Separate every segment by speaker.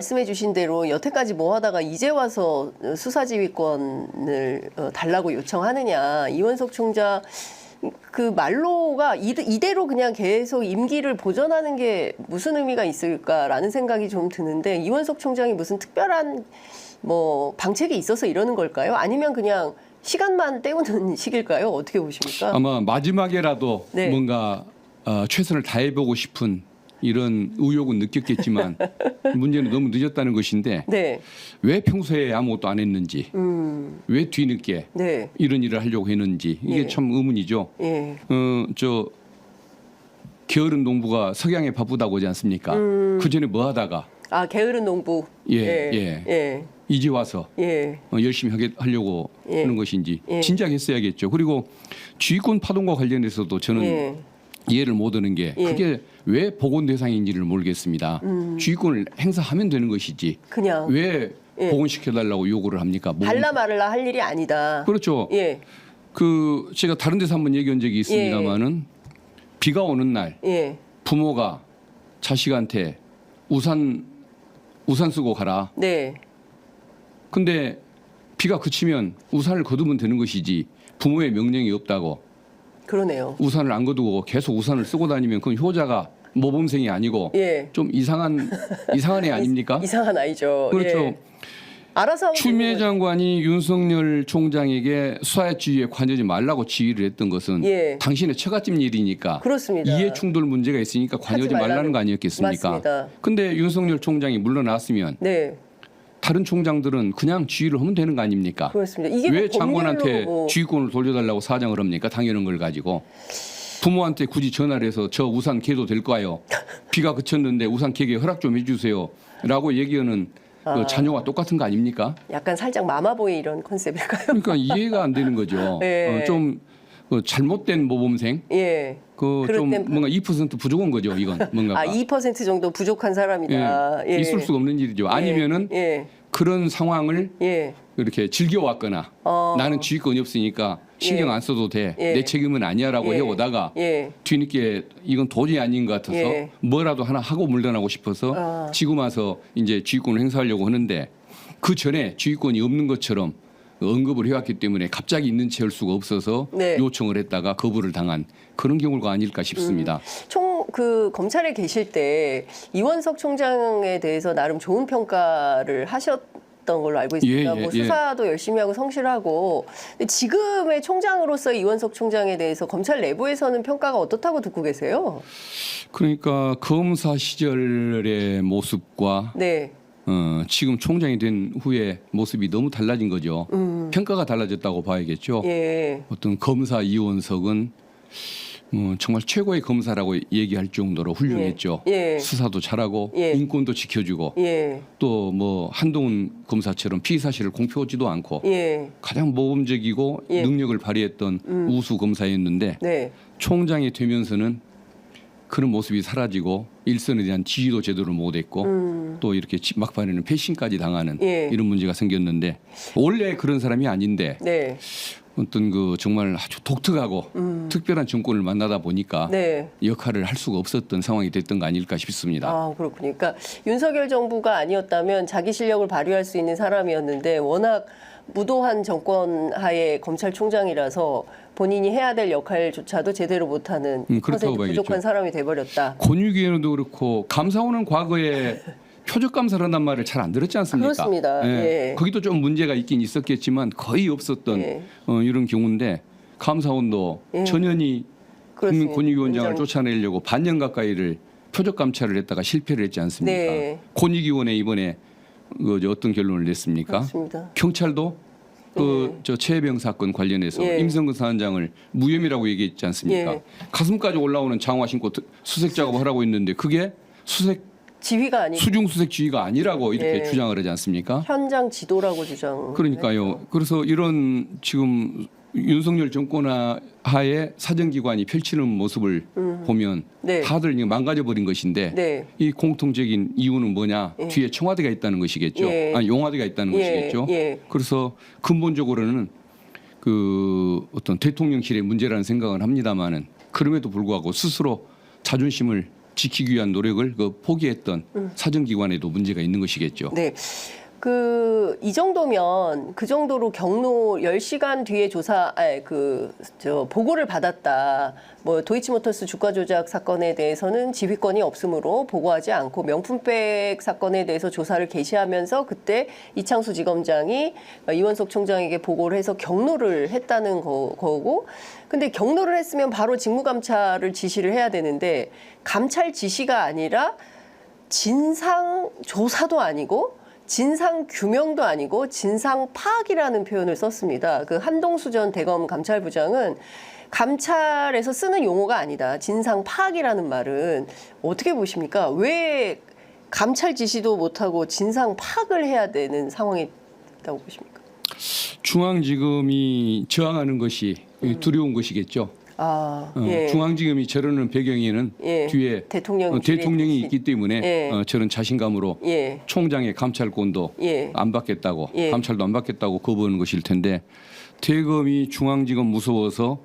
Speaker 1: 말씀해 주신 대로 여태까지 뭐 하다가 이제 와서 수사지휘권을 달라고 요청하느냐. 이원석 총장 그 말로가 이대로 그냥 계속 임기를 보전하는 게 무슨 의미가 있을까라는 생각이 좀 드는데, 이원석 총장이 무슨 특별한 뭐 방책이 있어서 이러는 걸까요? 아니면 그냥 시간만 때우는 식일까요? 어떻게 보십니까?
Speaker 2: 아마 마지막에라도
Speaker 1: 네.
Speaker 2: 뭔가 최선을 다해보고 싶은 이런 의욕은 느꼈겠지만 문제는 너무 늦었다는 것인데,
Speaker 1: 네.
Speaker 2: 왜 평소에 아무것도 안 했는지, 왜 뒤늦게
Speaker 1: 네.
Speaker 2: 이런 일을 하려고 했는지 이게
Speaker 1: 예.
Speaker 2: 참 의문이죠.
Speaker 1: 예.
Speaker 2: 게으른 농부가 석양에 바쁘다고 하지 않습니까? 그 전에 뭐 하다가
Speaker 1: 게으른 농부.
Speaker 2: 예. 이제 와서 열심히 하려고
Speaker 1: 예.
Speaker 2: 하는 것인지
Speaker 1: 예.
Speaker 2: 진작 했어야겠죠. 그리고 주의권 파동과 관련해서도 저는 이해를 못하는 게 그게 왜 보건 대상인지를 모르겠습니다. 주의권을 행사하면 되는 것이지
Speaker 1: 그냥
Speaker 2: 왜 복원시켜달라고 요구를 합니까?
Speaker 1: 달라 말라 할 일이 아니다.
Speaker 2: 그렇죠.
Speaker 1: 예.
Speaker 2: 제가 다른 데서 한번 얘기한 적이 있습니다마는 비가 오는 날 부모가 자식한테 우산 쓰고 가라.
Speaker 1: 네.
Speaker 2: 근데 비가 그치면 우산을 거두면 되는 것이지 부모의 명령이 없다고
Speaker 1: 그러네요.
Speaker 2: 우산을 안 거두고 계속 우산을 쓰고 다니면 그건 효자가 모범생이 아니고 좀 이상한 애 아닙니까?
Speaker 1: 이상한 아이죠.
Speaker 2: 그렇죠.
Speaker 1: 예. 알아서 하면
Speaker 2: 추미애
Speaker 1: 되는 거죠.
Speaker 2: 장관이 윤석열 총장에게 수사의 지휘에 관여하지 말라고 지휘를 했던 것은 당신의 처갓집 일이니까
Speaker 1: 그렇습니다.
Speaker 2: 이해 충돌 문제가 있으니까 관여하지 말라는 거 아니었겠습니까?
Speaker 1: 맞습니다.
Speaker 2: 근데 윤석열 총장이 물러났으면 다른 총장들은 그냥 지휘를 하면 되는 거 아닙니까?
Speaker 1: 그렇습니다. 이게
Speaker 2: 왜
Speaker 1: 뭐
Speaker 2: 장관한테
Speaker 1: 법률로
Speaker 2: 지휘권을 돌려달라고 사정을 합니까? 당연한 걸 가지고. 부모한테 굳이 전화를 해서 저 우산 개도 될까요? 비가 그쳤는데 우산 개게 허락 좀 해주세요. 라고 얘기하는 그 자녀와 똑같은 거 아닙니까?
Speaker 1: 약간 살짝 마마보이 이런 컨셉일까요?
Speaker 2: 그러니까 이해가 안 되는 거죠. 좀 잘못된 모범생. 좀 뭔가 2% 부족한 거죠. 이건 뭔가.
Speaker 1: 2% 정도 부족한 사람이다.
Speaker 2: 있을 수가 없는 일이죠. 아니면은 그런 상황을 이렇게 즐겨왔거나 나는 지휘권이 없으니까 신경 안 써도 돼. 내 책임은 아니야라고 해오다가 뒤늦게 이건 도저히 아닌 것 같아서 뭐라도 하나 하고 물러나고 싶어서 지금 와서 이제 지휘권을 행사하려고 하는데 그 전에 지휘권이 없는 것처럼 언급을 해왔기 때문에 갑자기 있는 채 할 수가 없어서 요청을 했다가 거부를 당한 그런 경우가 아닐까 싶습니다.
Speaker 1: 검찰에 계실 때 이원석 총장에 대해서 나름 좋은 평가를 하셨던 걸로 알고 있습니다. 수사도 열심히 하고 성실하고. 근데 지금의 총장으로서 이원석 총장에 대해서 검찰 내부에서는 평가가 어떻다고 듣고 계세요?
Speaker 2: 그러니까 검사 시절의 모습과 지금 총장이 된 후에 모습이 너무 달라진 거죠. 평가가 달라졌다고 봐야겠죠. 어떤 검사 이원석은 정말 최고의 검사라고 얘기할 정도로 훌륭했죠. 수사도 잘하고 인권도 지켜주고 또 뭐 한동훈 검사처럼 피의 사실을 공표하지도 않고 가장 모범적이고 능력을 발휘했던 우수 검사였는데 총장이 되면서는 그런 모습이 사라지고 일선에 대한 지휘도 제대로 못했고 또 이렇게 막판에는 패싱까지 당하는 이런 문제가 생겼는데 원래 그런 사람이 아닌데 어떤 정말 아주 독특하고 특별한 정권을 만나다 보니까 역할을 할 수가 없었던 상황이 됐던 거 아닐까 싶습니다.
Speaker 1: 그렇군요. 그러니까 윤석열 정부가 아니었다면 자기 실력을 발휘할 수 있는 사람이었는데 워낙 무도한 정권 하에 검찰총장이라서 본인이 해야 될 역할조차도 제대로 못하는
Speaker 2: 그렇다고
Speaker 1: 부족한
Speaker 2: 봐야겠죠.
Speaker 1: 사람이 돼버렸다.
Speaker 2: 권익위원회도 그렇고 감사원은 과거에 표적 감사를 한단 말을 잘 안 들었지 않습니까?
Speaker 1: 그렇습니다.
Speaker 2: 거기도 좀 문제가 있긴 있었겠지만 거의 없었던 이런 경우인데 감사원도 전현희 권익위원장을 쫓아내려고 반년 가까이를 표적 감찰을 했다가 실패를 했지 않습니까? 권익위원회 이번에 어떤 결론을 냈습니까?
Speaker 1: 그렇습니다.
Speaker 2: 경찰도 저 최혜병 사건 관련해서 임성근 사단장을 무혐의라고 얘기했지 않습니까? 가슴까지 올라오는 장화 신고 수색 작업을 하라고 했는데 그게
Speaker 1: 지휘가 아니고
Speaker 2: 수중 수색 지휘가 아니라고 이렇게 주장을 하지 않습니까?
Speaker 1: 현장 지도라고 주장.
Speaker 2: 그러니까요. 그래서 이런 지금 윤석열 정권 하에 사정기관이 펼치는 모습을 보면 다들 망가져 버린 것인데 이 공통적인 이유는 뭐냐? 뒤에 청와대가 있다는 것이겠죠. 아니 용화대가 있다는 것이겠죠. 그래서 근본적으로는 어떤 대통령실의 문제라는 생각을 합니다만은 그럼에도 불구하고 스스로 자존심을 지키기 위한 노력을 포기했던 사정기관에도 문제가 있는 것이겠죠.
Speaker 1: 네. 이 정도면 그 정도로 경로 10시간 뒤에 보고를 받았다. 뭐 도이치모터스 주가 조작 사건에 대해서는 지휘권이 없으므로 보고하지 않고 명품백 사건에 대해서 조사를 개시하면서 그때 이창수 지검장이 이원석 총장에게 보고를 해서 경로를 했다는 거고, 근데 경로를 했으면 바로 직무감찰을 지시를 해야 되는데 감찰 지시가 아니라 진상 조사도 아니고 진상 규명도 아니고 진상 파악이라는 표현을 썼습니다. 그 한동수 전 대검 감찰부장은 감찰에서 쓰는 용어가 아니다. 진상 파악이라는 말은 어떻게 보십니까? 왜 감찰 지시도 못하고 진상 파악을 해야 되는 상황이 있다고 보십니까?
Speaker 2: 중앙지검이 저항하는 것이 두려운 것이겠죠.
Speaker 1: 예.
Speaker 2: 중앙지검이 저러는 배경에는
Speaker 1: 예.
Speaker 2: 뒤에 대통령이 있기 때문에
Speaker 1: 예.
Speaker 2: 저런 자신감으로
Speaker 1: 예.
Speaker 2: 총장의 감찰권도
Speaker 1: 예.
Speaker 2: 안 받겠다고
Speaker 1: 예.
Speaker 2: 감찰도 안 받겠다고 거부하는 것일 텐데 대검이 중앙지검 무서워서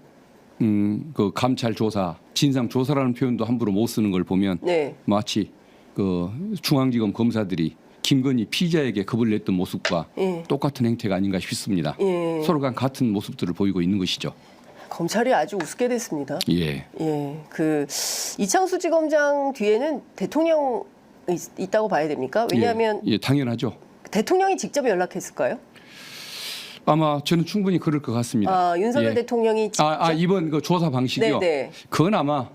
Speaker 2: 그 감찰 조사 진상 조사라는 표현도 함부로 못 쓰는 걸 보면
Speaker 1: 네.
Speaker 2: 마치 그 중앙지검 검사들이 김건희 피의자에게 겁을 냈던 모습과
Speaker 1: 예.
Speaker 2: 똑같은 행태가 아닌가 싶습니다.
Speaker 1: 예.
Speaker 2: 서로가 같은 모습들을 보이고 있는 것이죠.
Speaker 1: 검찰이 아주 우습게 됐습니다.
Speaker 2: 예.
Speaker 1: 예. 이창수 지검장 뒤에는 대통령이 있다고 봐야 됩니까? 왜냐하면
Speaker 2: 예, 당연하죠.
Speaker 1: 대통령이 직접 연락했을까요?
Speaker 2: 아마 저는 충분히 그럴 것 같습니다.
Speaker 1: 윤석열
Speaker 2: 예.
Speaker 1: 대통령이 직접
Speaker 2: 이번 그 조사 방식이요.
Speaker 1: 네네.
Speaker 2: 그건 아마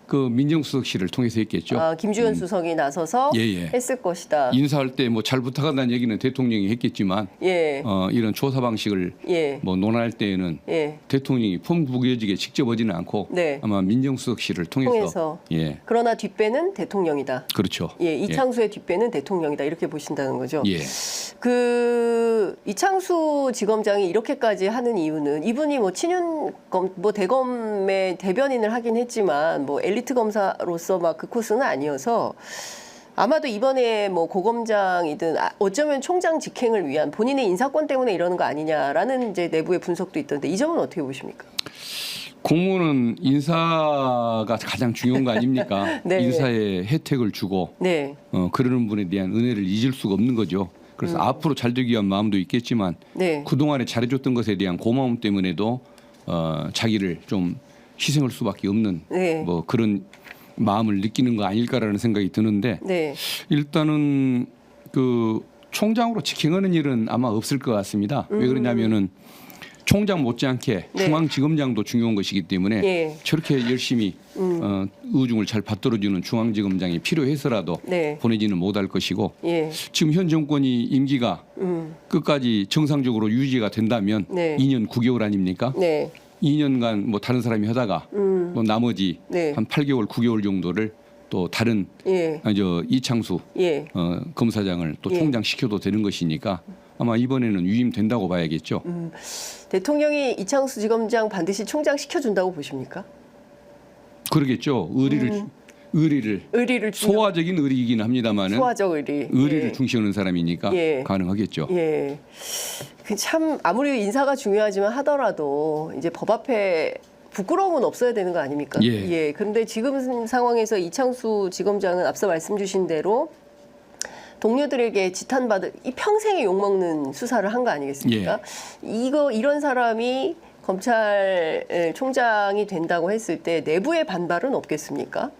Speaker 2: 그 민정수석실을 통해서 했겠죠.
Speaker 1: 김주현 수석이 나서서 했을 것이다.
Speaker 2: 인사할 때 뭐 잘 부탁한다는 얘기는 대통령이 했겠지만
Speaker 1: 예.
Speaker 2: 이런 조사 방식을
Speaker 1: 예.
Speaker 2: 뭐 논할 때에는
Speaker 1: 예.
Speaker 2: 대통령이 폼부겨지게 직접 오지는 않고
Speaker 1: 네.
Speaker 2: 아마 민정수석실을 통해서 예.
Speaker 1: 그러나 뒷배는 대통령이다.
Speaker 2: 그렇죠.
Speaker 1: 예, 이창수의 뒷배는 대통령이다. 이렇게 보신다는 거죠.
Speaker 2: 예.
Speaker 1: 이창수 지검장이 이렇게까지 하는 이유는 이분이 뭐 친윤 대검의 대변인을 하긴 했지만 뭐 엘리트 검사로서 막 그 코스는 아니어서 아마도 이번에 뭐 고검장이든 어쩌면 총장 직행을 위한 본인의 인사권 때문에 이러는 거 아니냐라는 이제 내부의 분석도 있던데 이 점은 어떻게 보십니까?
Speaker 2: 공무원은 인사가 가장 중요한 거 아닙니까?
Speaker 1: 네.
Speaker 2: 인사에 혜택을 주고
Speaker 1: 네.
Speaker 2: 그러는 분에 대한 은혜를 잊을 수가 없는 거죠. 그래서 앞으로 잘 되기 위한 마음도 있겠지만
Speaker 1: 네.
Speaker 2: 그동안에 잘해줬던 것에 대한 고마움 때문에도 자기를 좀 희생할 수밖에 없는
Speaker 1: 네.
Speaker 2: 뭐 그런 마음을 느끼는 거 아닐까라는 생각이 드는데
Speaker 1: 네.
Speaker 2: 일단은 그 총장으로 직행하는 일은 아마 없을 것 같습니다. 왜 그러냐면은 총장 못지않게
Speaker 1: 네.
Speaker 2: 중앙지검장도 중요한 것이기 때문에
Speaker 1: 예.
Speaker 2: 저렇게 열심히 의중을 잘 받들어주는 중앙지검장이 필요해서라도
Speaker 1: 네.
Speaker 2: 보내지는 못할 것이고
Speaker 1: 예.
Speaker 2: 지금 현 정권이 임기가 끝까지 정상적으로 유지가 된다면
Speaker 1: 네.
Speaker 2: 2년 9개월 아닙니까?
Speaker 1: 네.
Speaker 2: 2년간 뭐 다른 사람이 하다가 뭐 나머지
Speaker 1: 네.
Speaker 2: 한 8개월 9개월 정도를 또 다른
Speaker 1: 예.
Speaker 2: 이창수
Speaker 1: 예.
Speaker 2: 검사장을 또
Speaker 1: 예.
Speaker 2: 총장 시켜도 되는 것이니까 아마 이번에는 유임된다고 봐야겠죠.
Speaker 1: 대통령이 이창수 지검장 반드시 총장 시켜준다고 보십니까?
Speaker 2: 그러겠죠. 의리를 소화적인 의리이긴 합니다만은
Speaker 1: 소화적 의리.
Speaker 2: 의리를
Speaker 1: 예.
Speaker 2: 중시하는 사람이니까
Speaker 1: 예.
Speaker 2: 가능하겠죠.
Speaker 1: 예. 참 아무리 인사가 중요하지만 하더라도 이제 법 앞에 부끄러움은 없어야 되는 거 아닙니까?
Speaker 2: 예.
Speaker 1: 그런데 지금 상황에서 이창수 지검장은 앞서 말씀 주신 대로 동료들에게 지탄받을 이 평생에 욕먹는 수사를 한 거 아니겠습니까? 이런 사람이 검찰총장이 된다고 했을 때 내부의 반발은 없겠습니까?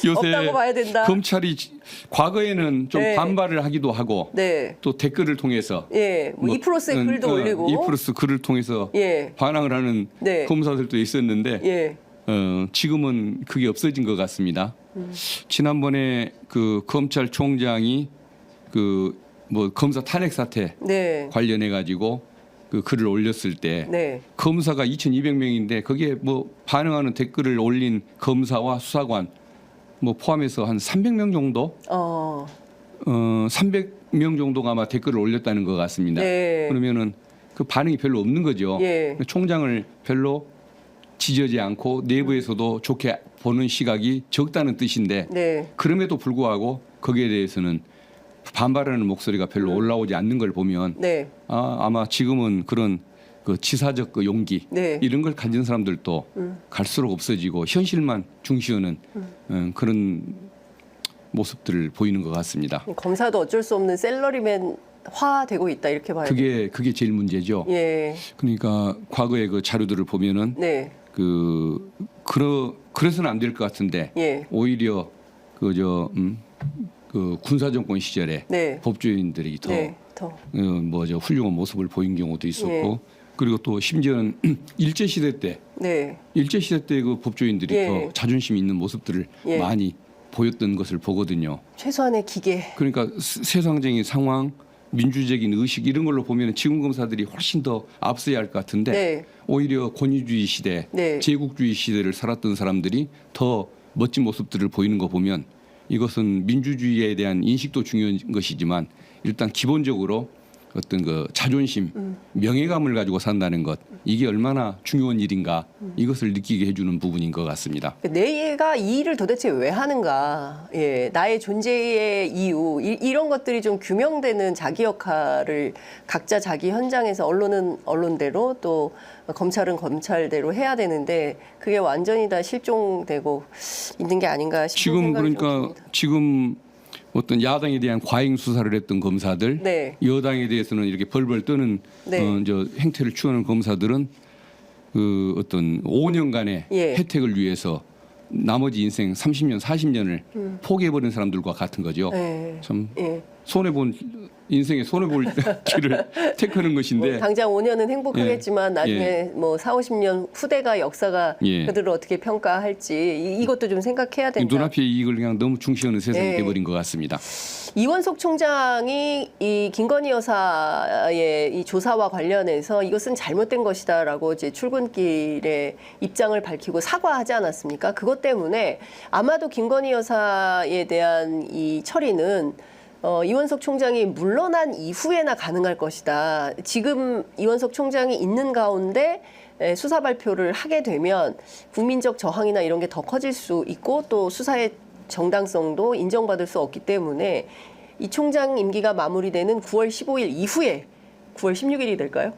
Speaker 2: 요새
Speaker 1: 없다고 봐야 된다.
Speaker 2: 검찰이 과거에는 좀
Speaker 1: 네.
Speaker 2: 반발을 하기도 하고
Speaker 1: 네.
Speaker 2: 또 댓글을 통해서
Speaker 1: 뭐 이프로스의 글도 올리고
Speaker 2: 이프로스 글을 통해서
Speaker 1: 예.
Speaker 2: 반항을 하는
Speaker 1: 네.
Speaker 2: 검사들도 있었는데
Speaker 1: 예.
Speaker 2: 지금은 그게 없어진 것 같습니다. 지난번에 그 검찰총장이 그 뭐 검사 탄핵 사태
Speaker 1: 네.
Speaker 2: 관련해 가지고 그 글을 올렸을 때
Speaker 1: 네.
Speaker 2: 검사가 2,200명인데 거기에 뭐 반응하는 댓글을 올린 검사와 수사관 뭐 포함해서 한 300명 정도 300명 정도가 아마 댓글을 올렸다는 것 같습니다.
Speaker 1: 네.
Speaker 2: 그러면은 그 반응이 별로 없는 거죠.
Speaker 1: 예.
Speaker 2: 총장을 별로 지지하지 않고 내부에서도 좋게 보는 시각이 적다는 뜻인데
Speaker 1: 네.
Speaker 2: 그럼에도 불구하고 거기에 대해서는 반발하는 목소리가 별로 올라오지 않는 걸 보면
Speaker 1: 네.
Speaker 2: 아마 지금은 그런 그 치사적 그 용기
Speaker 1: 네.
Speaker 2: 이런 걸 가진 사람들도 갈수록 없어지고 현실만 중시하는 그런 모습들을 보이는 것 같습니다.
Speaker 1: 검사도 어쩔 수 없는 샐러리맨화되고 있다 이렇게 봐야 돼요.
Speaker 2: 그게 제일 문제죠.
Speaker 1: 예.
Speaker 2: 그러니까 과거의 그 자료들을 보면은
Speaker 1: 네.
Speaker 2: 그래서는 안 될 것 같은데
Speaker 1: 예.
Speaker 2: 오히려 그 군사 정권 시절에
Speaker 1: 네.
Speaker 2: 법조인들이 더
Speaker 1: 네.
Speaker 2: 훌륭한 모습을 보인 경우도 있었고
Speaker 1: 예.
Speaker 2: 그리고 또 심지어는 일제 시대 때
Speaker 1: 네.
Speaker 2: 그 법조인들이
Speaker 1: 예.
Speaker 2: 더 자존심 있는 모습들을
Speaker 1: 예.
Speaker 2: 많이 보였던 것을 보거든요.
Speaker 1: 최소한의 기계.
Speaker 2: 그러니까 세상적인 상황, 민주적인 의식 이런 걸로 보면 지금 검사들이 훨씬 더 앞서야 할 것 같은데
Speaker 1: 네.
Speaker 2: 오히려 권위주의 시대,
Speaker 1: 네.
Speaker 2: 제국주의 시대를 살았던 사람들이 더 멋진 모습들을 보이는 거 보면 이것은 민주주의에 대한 인식도 중요한 것이지만 일단 기본적으로 어떤 그 자존심, 명예감을 가지고 산다는 것 이게 얼마나 중요한 일인가 이것을 느끼게 해주는 부분인 것 같습니다.
Speaker 1: 내가 이 일을 도대체 왜 하는가, 예, 나의 존재의 이유 이런 것들이 좀 규명되는 자기 역할을 각자 자기 현장에서 언론은 언론대로 또 검찰은 검찰대로 해야 되는데 그게 완전히 다 실종되고 있는 게 아닌가 싶은
Speaker 2: 지금
Speaker 1: 생각이 좀
Speaker 2: 그러니까
Speaker 1: 듭니다.
Speaker 2: 지금 어떤 야당에 대한 과잉 수사를 했던 검사들,
Speaker 1: 네.
Speaker 2: 여당에 대해서는 이렇게 벌벌 떠는
Speaker 1: 네.
Speaker 2: 행태를 취하는 검사들은 그 어떤 5년간의
Speaker 1: 예.
Speaker 2: 혜택을 위해서 나머지 인생 30년, 40년을 포기해버린 사람들과 같은 거죠.
Speaker 1: 네.
Speaker 2: 참
Speaker 1: 예.
Speaker 2: 인생에 손해볼 길을 택하는 것인데
Speaker 1: 뭐 당장 5년은 행복하겠지만 나중에 뭐 4, 50년 후대가 역사가
Speaker 2: 예.
Speaker 1: 그들을 어떻게 평가할지 이것도 좀 생각해야 된다.
Speaker 2: 눈앞의 이익을 그냥 너무 중시하는 세상이
Speaker 1: 네.
Speaker 2: 돼버린 것 같습니다.
Speaker 1: 이원석 총장이 이 김건희 여사의 이 조사와 관련해서 이것은 잘못된 것이다라고 이제 출근길에 입장을 밝히고 사과하지 않았습니까? 그것 때문에 아마도 김건희 여사에 대한 이 처리는 이원석 총장이 물러난 이후에나 가능할 것이다. 지금 이원석 총장이 있는 가운데 수사 발표를 하게 되면 국민적 저항이나 이런 게 더 커질 수 있고 또 수사의 정당성도 인정받을 수 없기 때문에 이 총장 임기가 마무리되는 9월 15일 이후에 9월 16일이 될까요?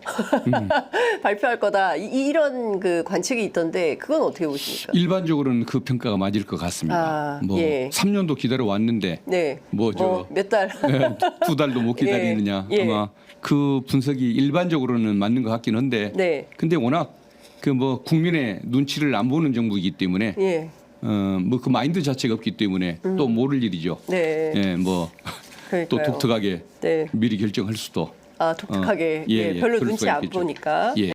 Speaker 1: 발표할 거다. 이런 그 관측이 있던데 그건 어떻게 보십니까?
Speaker 2: 일반적으로는 그 평가가 맞을 것 같습니다. 뭐
Speaker 1: 예.
Speaker 2: 3년도 기다려 왔는데
Speaker 1: 네. 몇 달.
Speaker 2: 2달도 못 기다리느냐.
Speaker 1: 예.
Speaker 2: 아마 그 분석이 일반적으로는 맞는 것 같긴 한데
Speaker 1: 네.
Speaker 2: 근데 워낙 그 뭐 국민의 눈치를 안 보는 정부이기 때문에
Speaker 1: 예.
Speaker 2: 뭐 그 마인드 자체가 없기 때문에 또 모를 일이죠.
Speaker 1: 네.
Speaker 2: 예, 뭐 또
Speaker 1: 그러니까요.
Speaker 2: 독특하게
Speaker 1: 네.
Speaker 2: 미리 결정할 수도.
Speaker 1: 독특하게.
Speaker 2: 예,
Speaker 1: 별로
Speaker 2: 그럴
Speaker 1: 눈치
Speaker 2: 수가
Speaker 1: 안
Speaker 2: 있겠죠.
Speaker 1: 보니까.
Speaker 2: 예.